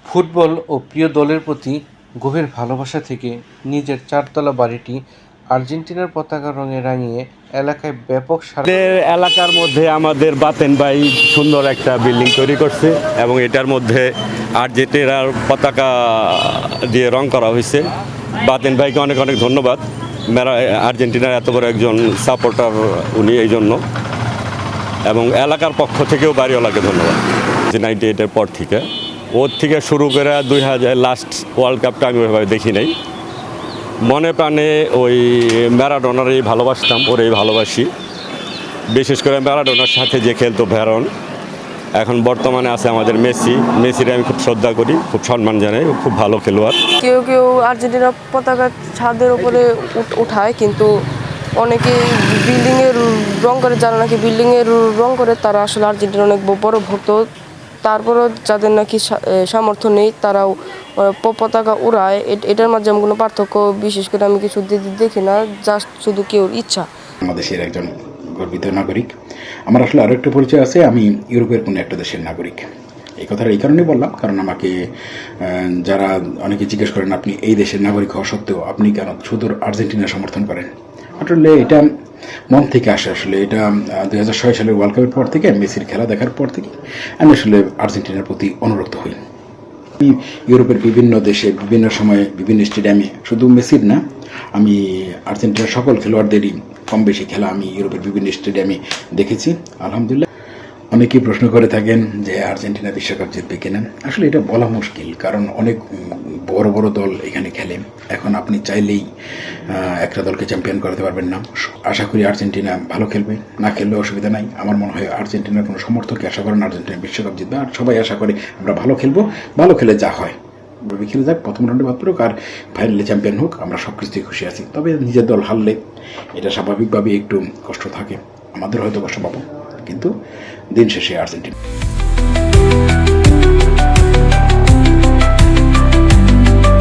Football ও প্রিয় দলের প্রতি গভীর ভালোবাসা থেকে নিজের চারতলা বাড়িটি আর্জেন্টিনার পতাকা রঙে রাঙিয়ে এলাকায় ব্যাপক সাড়া। এলাকার মধ্যে আমাদের বাতেন ভাই সুন্দর একটা বিল্ডিং তৈরি করছে এবং এটার মধ্যে আর্জেন্টিনার পতাকা দিয়ে রং করা হয়েছে। বাতেন ভাইকে অনেক অনেক ধন্যবাদ। আর্জেন্টিনার এত বড় একজন সাপোর্টার উনি, এই জন্য, এবং এলাকার পক্ষ থেকেও বাড়িওয়ালাকে ধন্যবাদ। 98-এর পর থেকে ওর থেকে শুরু করে 2000 লাস্ট ওয়ার্ল্ড কাপটা আমি ওইভাবে দেখি নাই। মনে প্রাণে ওই ম্যারাডোনারই ভালোবাসতাম, ওরেই ভালোবাসি। বিশেষ করে ম্যারাডোনার সাথে যে খেলতো ভেরন, এখন বর্তমানে আছে আমাদের মেসির আমি খুব শ্রদ্ধা করি, খুব সম্মান জানাই, খুব ভালো খেলোয়াড়। কেউ কেউ আর্জেন্টিনার পতাকা ছাদের উপরে উঠায়, কিন্তু অনেকে বিল্ডিংয়ের রং করে, যারা নাকি বিল্ডিংয়ের রং করে তারা আসলে আর্জেন্টিনার অনেক বড় ভক্ত। তারপরও যাদের নাকি সামর্থ্য নেই তারাও পতাকা উড়ায়। এটার মাঝে আমি কোনো পার্থক্য বিশেষ করে আমি কিছু দেখি না, জাস্ট শুধু কেউ ইচ্ছা। বাংলাদেশের একজন গর্বিত নাগরিক। আমার আসলে আরও একটা পরিচয় আছে, আমি ইউরোপের কোনো একটা দেশের নাগরিক। এই কথাটা এই কারণেই বললাম, কারণ আমাকে যারা অনেকে জিজ্ঞেস করেন আপনি এই দেশের নাগরিক হওয়া সত্ত্বেও আপনি কেন শুধু আর্জেন্টিনা সমর্থন করেন। আসলে এটা মন থেকে আসে। আসলে এটা 2006 সালের ওয়ার্ল্ড কাপের পর থেকে, মেসির খেলা দেখার পর থেকে আমি আসলে আর্জেন্টিনার প্রতি অনুরক্ত হই। ইউরোপের বিভিন্ন দেশে বিভিন্ন সময়ে বিভিন্ন স্টেডিয়ামে, শুধু মেসির না, আমি আর্জেন্টিনার সকল খেলোয়াড়দেরই কম বেশি খেলা আমি ইউরোপের বিভিন্ন স্টেডিয়ামে দেখেছি, আলহামদুলিল্লাহ। অনেকেই প্রশ্ন করে থাকেন যে আর্জেন্টিনা বিশ্বকাপ জিতবে কিনা। আসলে এটা বলা মুশকিল, কারণ অনেক বড় বড় দল এখানে খেলে। এখন আপনি চাইলেই একটা দলকে চ্যাম্পিয়ন করাতে পারবেন না। আশা করি আর্জেন্টিনা ভালো খেলবে, না খেললে অসুবিধা নাই। আমার মনে হয় আর্জেন্টিনার কোনো সমর্থকই আশা করেন আর্জেন্টিনা বিশ্বকাপ জিতবে, আর সবাই আশা করে আমরা ভালো খেলবো, ভালো খেলে যা হয় খেলে যাক, প্রথম রাউন্ডে বাদ পড়ুক আর ফাইনালে চ্যাম্পিয়ন হোক, আমরা সব কিছুতেই খুশি আছি। তবে নিজের দল হারলে এটা স্বাভাবিকভাবেই একটু কষ্ট থাকে, আমাদের হয়তো কষ্ট পাবো, কিন্তু দিন শেষে আর্জেন্টিনা।